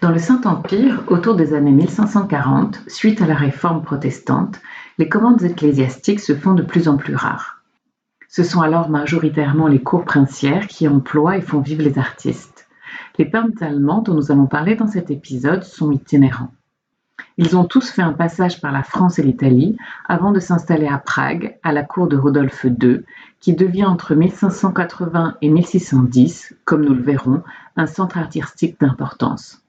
Dans le Saint-Empire, autour des années 1540, suite à la réforme protestante, les commandes ecclésiastiques se font de plus en plus rares. Ce sont alors majoritairement les cours princières qui emploient et font vivre les artistes. Les peintres allemands dont nous allons parler dans cet épisode sont itinérants. Ils ont tous fait un passage par la France et l'Italie avant de s'installer à Prague, à la cour de Rodolphe II, qui devient entre 1580 et 1610, comme nous le verrons, un centre artistique d'importance.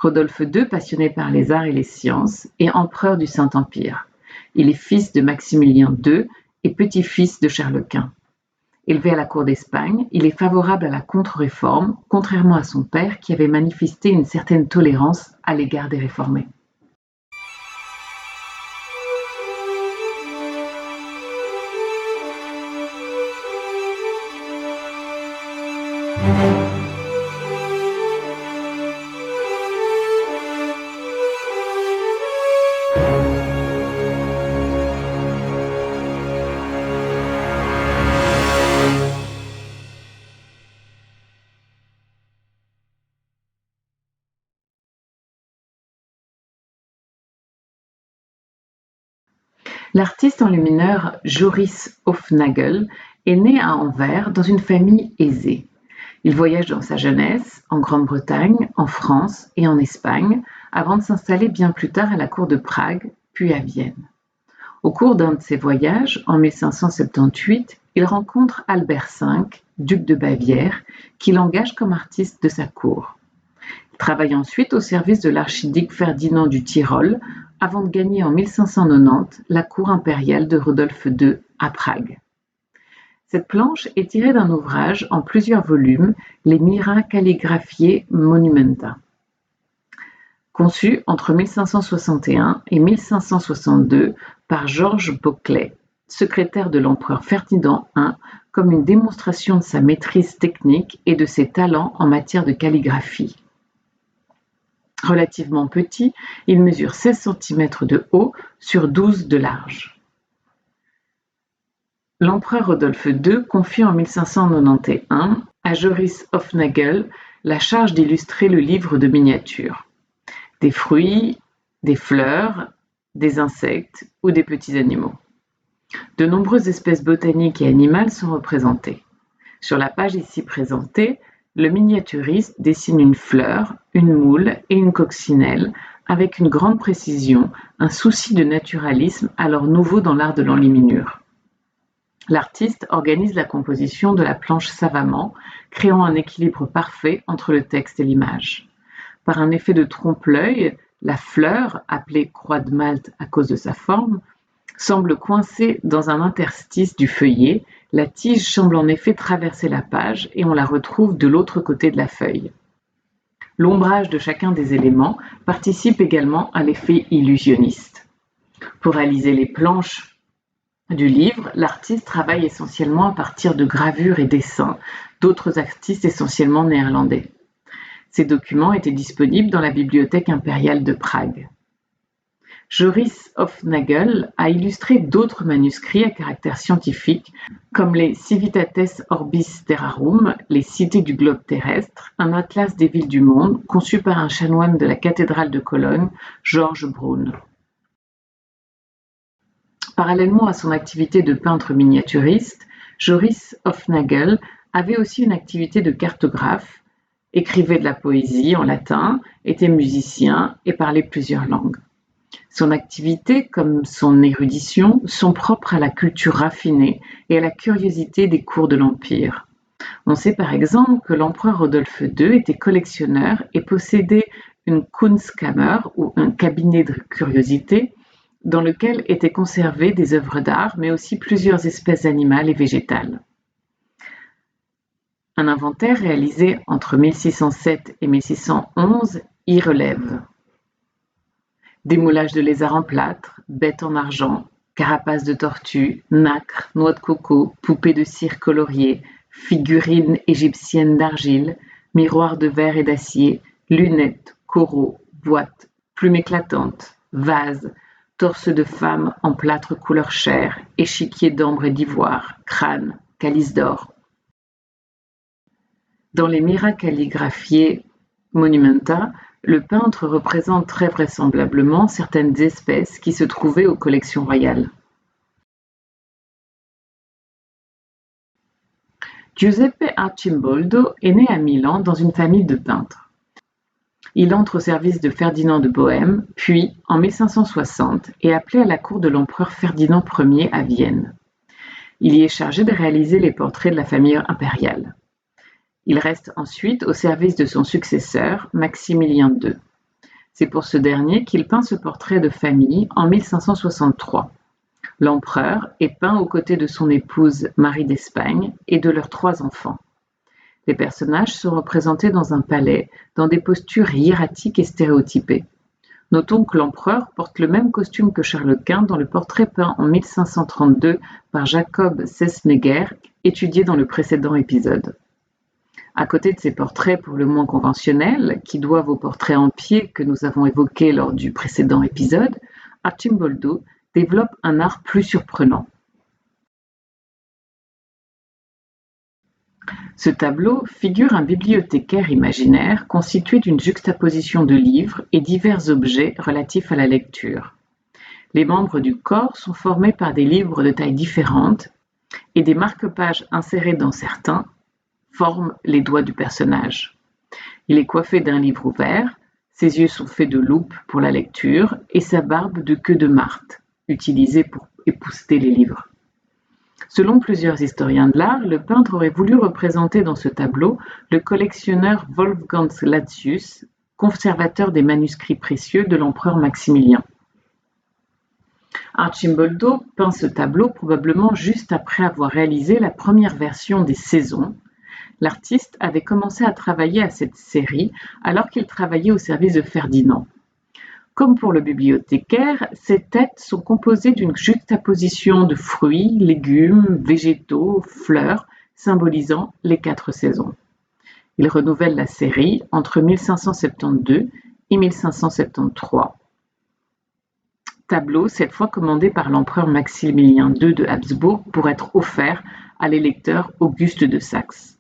Rodolphe II, passionné par les arts et les sciences, est empereur du Saint-Empire. Il est fils de Maximilien II et petit-fils de Charles Quint. Élevé à la cour d'Espagne, il est favorable à la contre-réforme, contrairement à son père qui avait manifesté une certaine tolérance à l'égard des réformés. L'artiste enlumineur Joris Hofnagel est né à Anvers dans une famille aisée. Il voyage dans sa jeunesse en Grande-Bretagne, en France et en Espagne avant de s'installer bien plus tard à la cour de Prague, puis à Vienne. Au cours d'un de ses voyages, en 1578, il rencontre Albert V, duc de Bavière, qui l'engage comme artiste de sa cour. Il travaille ensuite au service de l'archiduc Ferdinand du Tyrol avant de gagner en 1590 la cour impériale de Rodolphe II à Prague. Cette planche est tirée d'un ouvrage en plusieurs volumes, les Mira Calligraphiae Monumenta. Conçu entre 1561 et 1562 par Georges Boclet, secrétaire de l'empereur Ferdinand I, comme une démonstration de sa maîtrise technique et de ses talents en matière de calligraphie. Relativement petit, il mesure 16 cm de haut sur 12 de large. L'empereur Rodolphe II confie en 1591 à Joris Hofnagel la charge d'illustrer le livre de miniatures. Des fruits, des fleurs, des insectes ou des petits animaux. De nombreuses espèces botaniques et animales sont représentées. Sur la page ici présentée, le miniaturiste dessine une fleur, une moule et une coccinelle avec une grande précision, un souci de naturalisme alors nouveau dans l'art de l'enluminure. L'artiste organise la composition de la planche savamment, créant un équilibre parfait entre le texte et l'image. Par un effet de trompe-l'œil, la fleur, appelée croix de Malte à cause de sa forme, semble coincée dans un interstice du feuillet. La tige semble en effet traverser la page et on la retrouve de l'autre côté de la feuille. L'ombrage de chacun des éléments participe également à l'effet illusionniste. Pour réaliser les planches du livre, l'artiste travaille essentiellement à partir de gravures et dessins d'autres artistes essentiellement néerlandais. Ces documents étaient disponibles dans la bibliothèque impériale de Prague. Joris Hofnagel a illustré d'autres manuscrits à caractère scientifique, comme les Civitates Orbis Terrarum, les cités du globe terrestre, un atlas des villes du monde conçu par un chanoine de la cathédrale de Cologne, Georges Brun. Parallèlement à son activité de peintre miniaturiste, Joris Hofnagel avait aussi une activité de cartographe, écrivait de la poésie en latin, était musicien et parlait plusieurs langues. Son activité, comme son érudition, sont propres à la culture raffinée et à la curiosité des cours de l'Empire. On sait par exemple que l'empereur Rodolphe II était collectionneur et possédait une Kunstkammer ou un cabinet de curiosités dans lequel étaient conservées des œuvres d'art mais aussi plusieurs espèces animales et végétales. Un inventaire réalisé entre 1607 et 1611 y relève des moulages de lézards en plâtre, bêtes en argent, carapaces de tortues, nacres, noix de coco, poupées de cire coloriées, figurines égyptiennes d'argile, miroirs de verre et d'acier, lunettes, coraux, boîtes, plumes éclatantes, vases, torses de femmes en plâtre couleur chair, échiquiers d'ambre et d'ivoire, crânes, calices d'or. Dans les Mira Calligraphiae Monumenta, le peintre représente très vraisemblablement certaines espèces qui se trouvaient aux collections royales. Giuseppe Arcimboldo est né à Milan dans une famille de peintres. Il entre au service de Ferdinand de Bohême, puis, en 1560, est appelé à la cour de l'empereur Ferdinand Ier à Vienne. Il y est chargé de réaliser les portraits de la famille impériale. Il reste ensuite au service de son successeur, Maximilien II. C'est pour ce dernier qu'il peint ce portrait de famille en 1563. L'empereur est peint aux côtés de son épouse Marie d'Espagne et de leurs 3 enfants. Les personnages sont représentés dans un palais, dans des postures hiératiques et stéréotypées. Notons que l'empereur porte le même costume que Charles Quint dans le portrait peint en 1532 par Jacob Sesneguer, étudié dans le précédent épisode. À côté de ces portraits pour le moins conventionnels, qui doivent aux portraits en pied que nous avons évoqués lors du précédent épisode, Arcimboldo développe un art plus surprenant. Ce tableau figure un bibliothécaire imaginaire constitué d'une juxtaposition de livres et divers objets relatifs à la lecture. Les membres du corps sont formés par des livres de tailles différentes et des marque-pages insérés dans certains forment les doigts du personnage. Il est coiffé d'un livre ouvert, ses yeux sont faits de loupe pour la lecture et sa barbe de queue de martre, utilisée pour épousseter les livres. Selon plusieurs historiens de l'art, le peintre aurait voulu représenter dans ce tableau le collectionneur Wolfgang Latzius, conservateur des manuscrits précieux de l'empereur Maximilien. Arcimboldo peint ce tableau probablement juste après avoir réalisé la première version des Saisons. L'artiste avait commencé à travailler à cette série alors qu'il travaillait au service de Ferdinand. Comme pour le bibliothécaire, ces têtes sont composées d'une juxtaposition de fruits, légumes, végétaux, fleurs, symbolisant les 4 saisons. Il renouvelle la série entre 1572 et 1573. Tableau cette fois commandé par l'empereur Maximilien II de Habsbourg pour être offert à l'électeur Auguste de Saxe.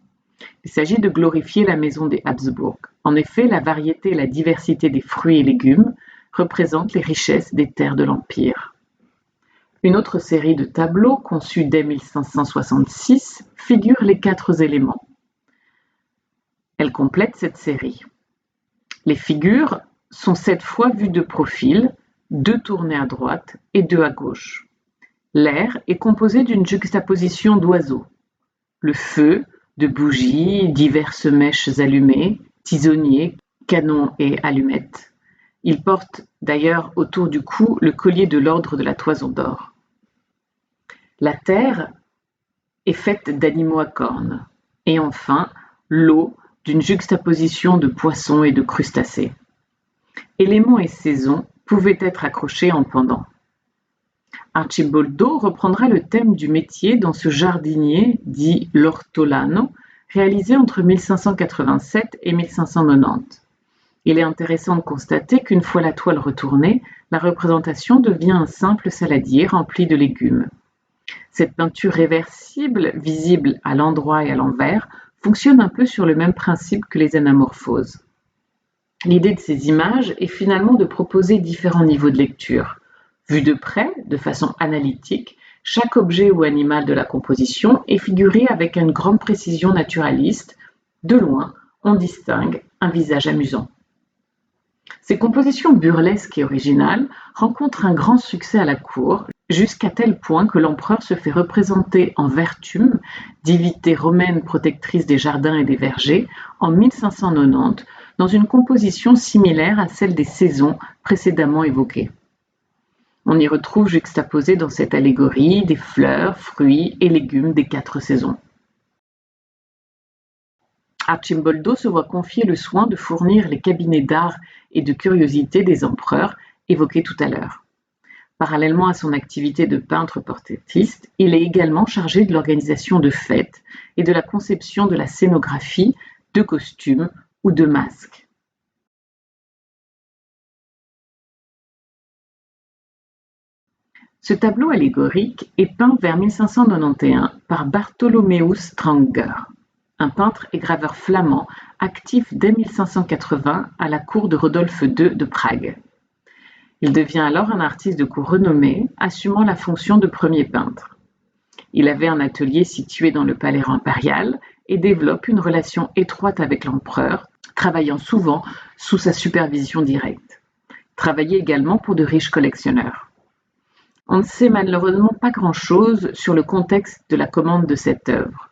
Il s'agit de glorifier la maison des Habsbourg. En effet, la variété et la diversité des fruits et légumes représentent les richesses des terres de l'Empire. Une autre série de tableaux, conçue dès 1566, figure les 4 éléments. Elle complète cette série. Les figures sont cette fois vues de profil, 2 tournées à droite et 2 à gauche. L'air est composé d'une juxtaposition d'oiseaux. Le feu, de bougies, diverses mèches allumées, tisonniers, canons et allumettes. Il porte d'ailleurs autour du cou le collier de l'ordre de la Toison d'Or. La terre est faite d'animaux à cornes. Et enfin, l'eau d'une juxtaposition de poissons et de crustacés. Éléments et saisons pouvaient être accrochés en pendant. Arcimboldo reprendra le thème du métier dans ce jardinier dit l'ortolano, réalisé entre 1587 et 1590. Il est intéressant de constater qu'une fois la toile retournée, la représentation devient un simple saladier rempli de légumes. Cette peinture réversible, visible à l'endroit et à l'envers, fonctionne un peu sur le même principe que les anamorphoses. L'idée de ces images est finalement de proposer différents niveaux de lecture. Vu de près, de façon analytique, chaque objet ou animal de la composition est figuré avec une grande précision naturaliste. De loin, on distingue un visage amusant. Ces compositions burlesques et originales rencontrent un grand succès à la cour, jusqu'à tel point que l'empereur se fait représenter en Vertum, divinité romaine protectrice des jardins et des vergers, en 1590, dans une composition similaire à celle des saisons précédemment évoquées. On y retrouve juxtaposés dans cette allégorie des fleurs, fruits et légumes des 4 saisons. Arcimboldo se voit confier le soin de fournir les cabinets d'art et de curiosités des empereurs évoqués tout à l'heure. Parallèlement à son activité de peintre portraitiste, il est également chargé de l'organisation de fêtes et de la conception de la scénographie, de costumes ou de masques. Ce tableau allégorique est peint vers 1591 par Bartholomeus Stranger, un peintre et graveur flamand actif dès 1580 à la cour de Rodolphe II de Prague. Il devient alors un artiste de cour renommé, assumant la fonction de premier peintre. Il avait un atelier situé dans le palais impérial et développe une relation étroite avec l'empereur, travaillant souvent sous sa supervision directe. Travaillait également pour de riches collectionneurs. On ne sait malheureusement pas grand-chose sur le contexte de la commande de cette œuvre.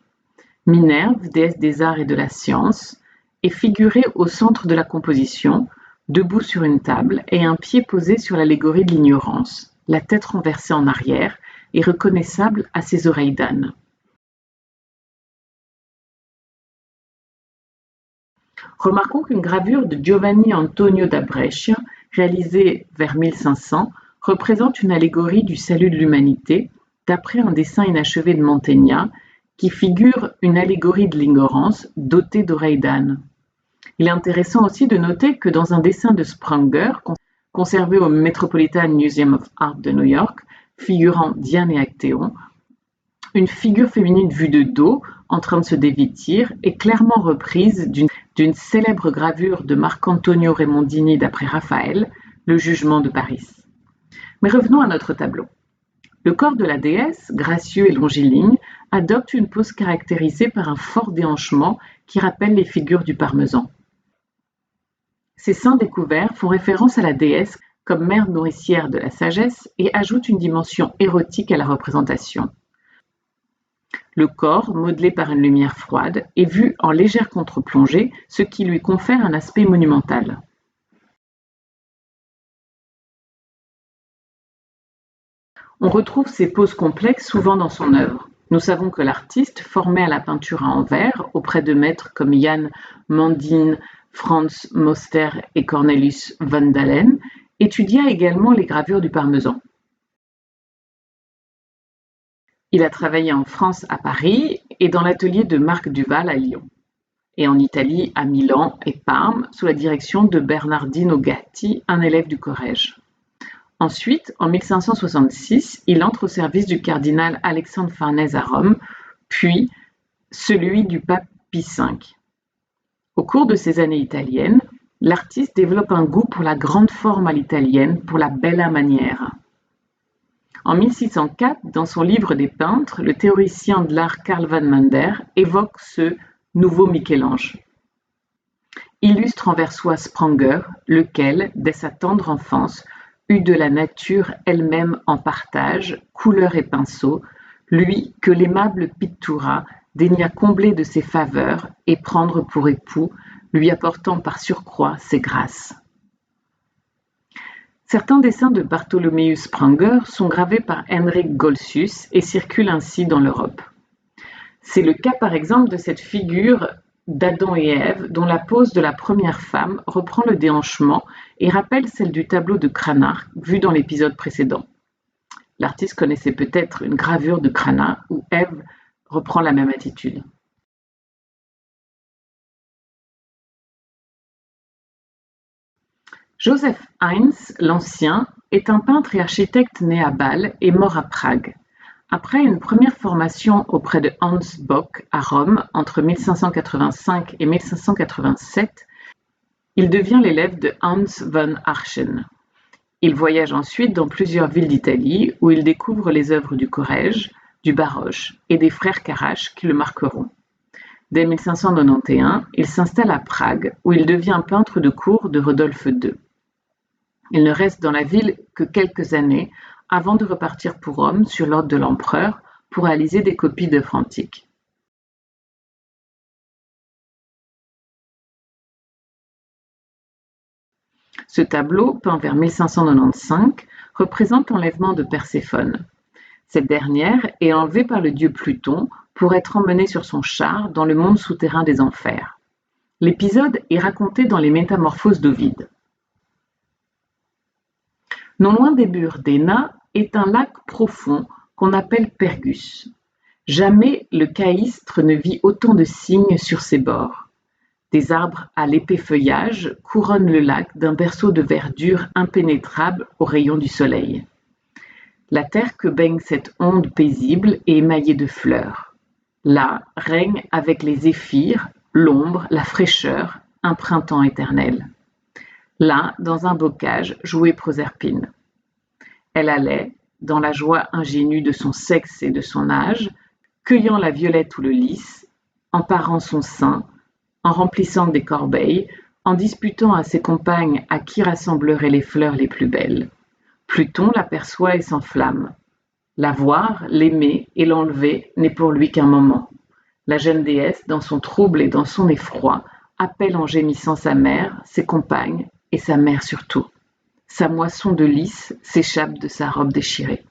Minerve, déesse des arts et de la science, est figurée au centre de la composition, debout sur une table et un pied posé sur l'allégorie de l'ignorance, la tête renversée en arrière et reconnaissable à ses oreilles d'âne. Remarquons qu'une gravure de Giovanni Antonio da Brescia, réalisée vers 1500, représente une allégorie du salut de l'humanité, d'après un dessin inachevé de Mantegna, qui figure une allégorie de l'ignorance dotée d'oreilles d'âne. Il est intéressant aussi de noter que dans un dessin de Spranger, conservé au Metropolitan Museum of Art de New York, figurant Diane et Actéon, une figure féminine vue de dos, en train de se dévêtir, est clairement reprise d'une célèbre gravure de Marc-Antonio Raimondini d'après Raphaël, Le Jugement de Paris. Mais revenons à notre tableau. Le corps de la déesse, gracieux et longiligne, adopte une pose caractérisée par un fort déhanchement qui rappelle les figures du Parmesan. Ces seins découverts font référence à la déesse comme mère nourricière de la sagesse et ajoutent une dimension érotique à la représentation. Le corps, modelé par une lumière froide, est vu en légère contre-plongée, ce qui lui confère un aspect monumental. On retrouve ces poses complexes souvent dans son œuvre. Nous savons que l'artiste, formé à la peinture à envers auprès de maîtres comme Jan Mandin, Franz Moster et Cornelius van Dalen, étudia également les gravures du Parmesan. Il a travaillé en France à Paris et dans l'atelier de Marc Duval à Lyon, et en Italie à Milan et Parme sous la direction de Bernardino Gatti, un élève du Corrège. Ensuite, en 1566, il entre au service du cardinal Alexandre Farnèse à Rome, puis celui du pape Pie V. Au cours de ces années italiennes, l'artiste développe un goût pour la grande forme à l'italienne, pour la bella maniera. En 1604, dans son livre des peintres, le théoricien de l'art Carl van Mander évoque ce « nouveau Michel-Ange ». Illustre envers soi Spranger, lequel, dès sa tendre enfance, eut de la nature elle-même en partage, couleur et pinceau, lui que l'aimable Pittura daigna combler de ses faveurs et prendre pour époux, lui apportant par surcroît ses grâces. Certains dessins de Bartholomeus Spranger sont gravés par Henrik Goltzius et circulent ainsi dans l'Europe. C'est le cas par exemple de cette figure d'Adam et Ève, dont la pose de la première femme reprend le déhanchement et rappelle celle du tableau de Cranach vu dans l'épisode précédent. L'artiste connaissait peut-être une gravure de Cranach où Ève reprend la même attitude. Joseph Heinz l'Ancien est un peintre et architecte né à Bâle et mort à Prague. Après une première formation auprès de Hans Bock à Rome entre 1585 et 1587, il devient l'élève de Hans von Archen. Il voyage ensuite dans plusieurs villes d'Italie où il découvre les œuvres du Corrège, du Baroche et des frères Carrache qui le marqueront. Dès 1591, il s'installe à Prague où il devient peintre de cour de Rodolphe II. Il ne reste dans la ville que quelques années avant de repartir pour Rome sur l'ordre de l'empereur pour réaliser des copies d'œuvres antiques. Ce tableau, peint vers 1595, représente l'enlèvement de Perséphone. Cette dernière est enlevée par le dieu Pluton pour être emmenée sur son char dans le monde souterrain des enfers. L'épisode est raconté dans les Métamorphoses d'Ovide. Non loin des murs d'Héna est un lac profond qu'on appelle Pergus. Jamais le Caïstre ne vit autant de cygnes sur ses bords. Des arbres à l'épais feuillage couronnent le lac d'un berceau de verdure impénétrable aux rayons du soleil. La terre que baigne cette onde paisible est émaillée de fleurs. Là règne avec les zéphyrs l'ombre, la fraîcheur, un printemps éternel. Là, dans un bocage, jouait Proserpine. Elle allait, dans la joie ingénue de son sexe et de son âge, cueillant la violette ou le lys, en parant son sein, en remplissant des corbeilles, en disputant à ses compagnes à qui rassemblerait les fleurs les plus belles. Pluton l'aperçoit et s'enflamme. La voir, l'aimer et l'enlever n'est pour lui qu'un moment. La jeune déesse, dans son trouble et dans son effroi, appelle en gémissant sa mère, ses compagnes et sa mère surtout. Sa moisson de lys s'échappe de sa robe déchirée.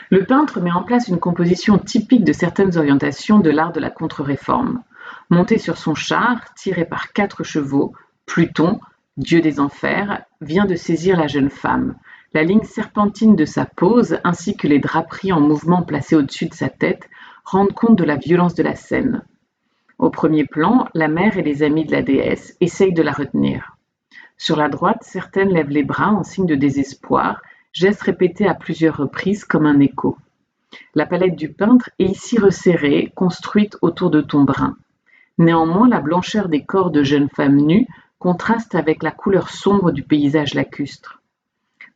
Le peintre met en place une composition typique de certaines orientations de l'art de la contre-réforme. Monté sur son char, tiré par 4 chevaux, Pluton, dieu des enfers, vient de saisir la jeune femme. La ligne serpentine de sa pose, ainsi que les draperies en mouvement placées au-dessus de sa tête, rendent compte de la violence de la scène. Au premier plan, la mère et les amis de la déesse essayent de la retenir. Sur la droite, certaines lèvent les bras en signe de désespoir, geste répété à plusieurs reprises comme un écho. La palette du peintre est ici resserrée, construite autour de tons bruns. Néanmoins, la blancheur des corps de jeunes femmes nues contraste avec la couleur sombre du paysage lacustre.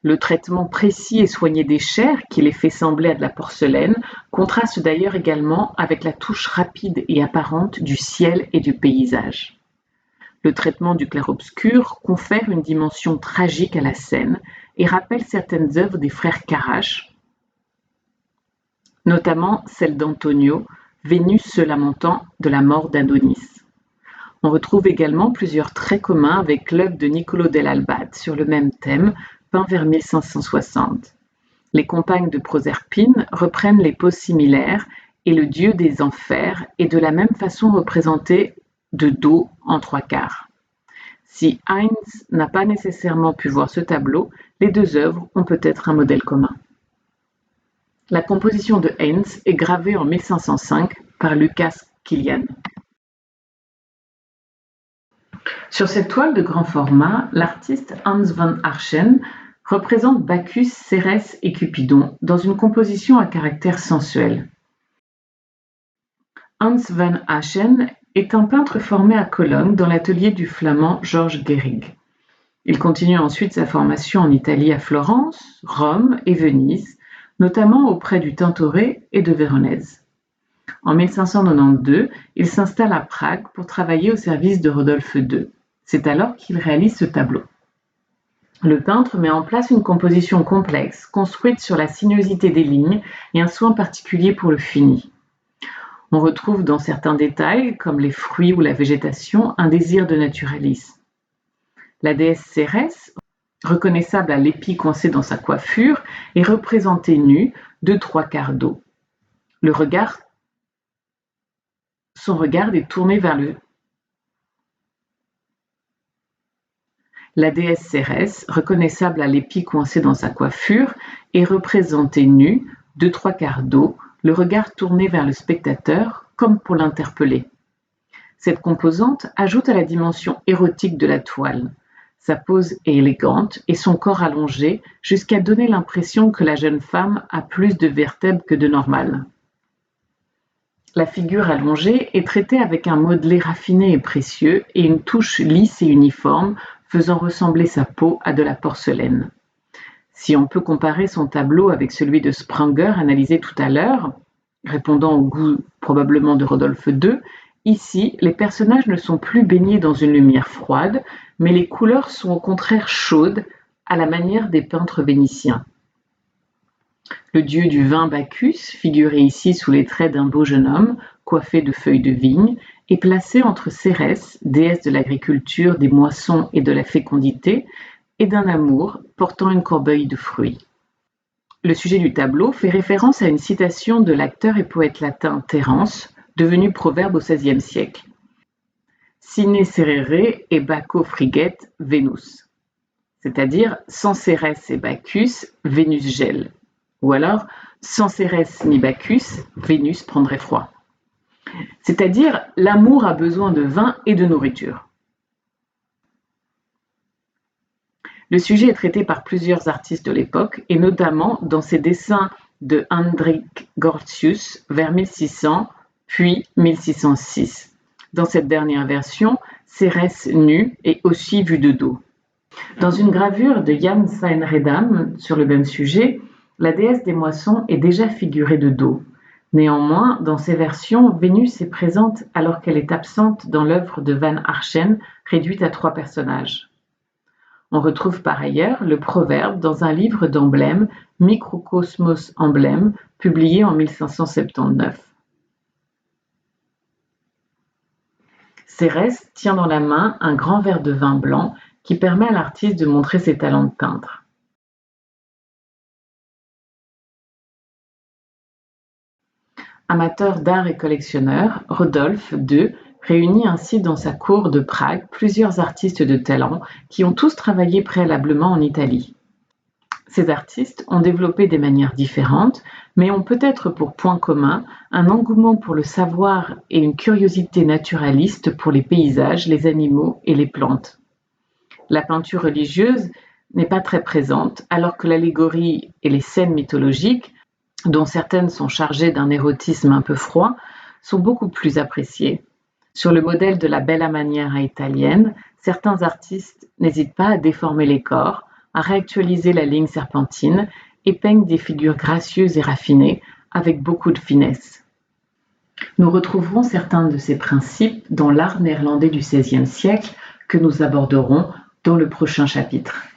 Le traitement précis et soigné des chairs, qui les fait sembler à de la porcelaine, contraste d'ailleurs également avec la touche rapide et apparente du ciel et du paysage. Le traitement du clair-obscur confère une dimension tragique à la scène et rappelle certaines œuvres des frères Carache, notamment celle d'Antonio, Vénus se lamentant de la mort d'Adonis. On retrouve également plusieurs traits communs avec l'œuvre de Niccolò dell'Albate sur le même thème, peint vers 1560. Les compagnes de Proserpine reprennent les poses similaires et le dieu des enfers est de la même façon représenté de dos en 3/4. Si Heinz n'a pas nécessairement pu voir ce tableau, les 2 œuvres ont peut-être un modèle commun. La composition de Heinz est gravée en 1505 par Lucas Kilian. Sur cette toile de grand format, l'artiste Hans van Archen représente Bacchus, Cérès et Cupidon dans une composition à caractère sensuel. Hans van Archen est un peintre formé à Cologne dans l'atelier du flamand Georges Gehrig. Il continue ensuite sa formation en Italie à Florence, Rome et Venise, notamment auprès du Tintoret et de Véronèse. En 1592, il s'installe à Prague pour travailler au service de Rodolphe II. C'est alors qu'il réalise ce tableau. Le peintre met en place une composition complexe, construite sur la sinuosité des lignes et un soin particulier pour le fini. On retrouve dans certains détails, comme les fruits ou la végétation, un désir de naturalisme. La déesse Cérès, reconnaissable à l'épi coincé dans sa coiffure, est représentée nue, de 3/4 dos. Son regard est tourné vers le. La déesse Cérès, reconnaissable à l'épi coincé dans sa coiffure, est représentée nue, de 3/4 dos, le regard tourné vers le spectateur, comme pour l'interpeller. Cette composante ajoute à la dimension érotique de la toile. Sa pose est élégante et son corps allongé jusqu'à donner l'impression que la jeune femme a plus de vertèbres que de normal. La figure allongée est traitée avec un modelé raffiné et précieux et une touche lisse et uniforme faisant ressembler sa peau à de la porcelaine. Si on peut comparer son tableau avec celui de Spranger analysé tout à l'heure, répondant au goût probablement de Rodolphe II, ici, les personnages ne sont plus baignés dans une lumière froide, mais les couleurs sont au contraire chaudes, à la manière des peintres vénitiens. Le dieu du vin Bacchus, figuré ici sous les traits d'un beau jeune homme, coiffé de feuilles de vigne, est placé entre Cérès, déesse de l'agriculture, des moissons et de la fécondité, et d'un amour portant une corbeille de fruits. Le sujet du tableau fait référence à une citation de l'acteur et poète latin Terence, devenu proverbe au XVIe siècle. Sine serere et Baccho friget Venus, c'est-à-dire sans Cérès et Bacchus, Vénus gèle, ou alors sans Cérès ni Bacchus, Vénus prendrait froid. C'est-à-dire l'amour a besoin de vin et de nourriture. Le sujet est traité par plusieurs artistes de l'époque et notamment dans ses dessins de Hendrik Gortius vers 1600, puis 1606. Dans cette dernière version, Cérès nue est aussi vue de dos. Dans une gravure de Jan Sijnredam sur le même sujet, la déesse des moissons est déjà figurée de dos. Néanmoins, dans ces versions, Vénus est présente alors qu'elle est absente dans l'œuvre de Van Archen, réduite à 3 personnages. On retrouve par ailleurs le proverbe dans un livre d'emblèmes, Microcosmos Emblème, publié en 1579. Cérès tient dans la main un grand verre de vin blanc qui permet à l'artiste de montrer ses talents de peintre. Amateur d'art et collectionneur, Rodolphe II réunit ainsi dans sa cour de Prague plusieurs artistes de talent qui ont tous travaillé préalablement en Italie. Ces artistes ont développé des manières différentes, mais ont peut-être pour point commun un engouement pour le savoir et une curiosité naturaliste pour les paysages, les animaux et les plantes. La peinture religieuse n'est pas très présente, alors que l'allégorie et les scènes mythologiques, dont certaines sont chargées d'un érotisme un peu froid, sont beaucoup plus appréciées. Sur le modèle de la bella maniera italienne, certains artistes n'hésitent pas à déformer les corps, à réactualiser la ligne serpentine et peignent des figures gracieuses et raffinées avec beaucoup de finesse. Nous retrouverons certains de ces principes dans l'art néerlandais du XVIe siècle que nous aborderons dans le prochain chapitre.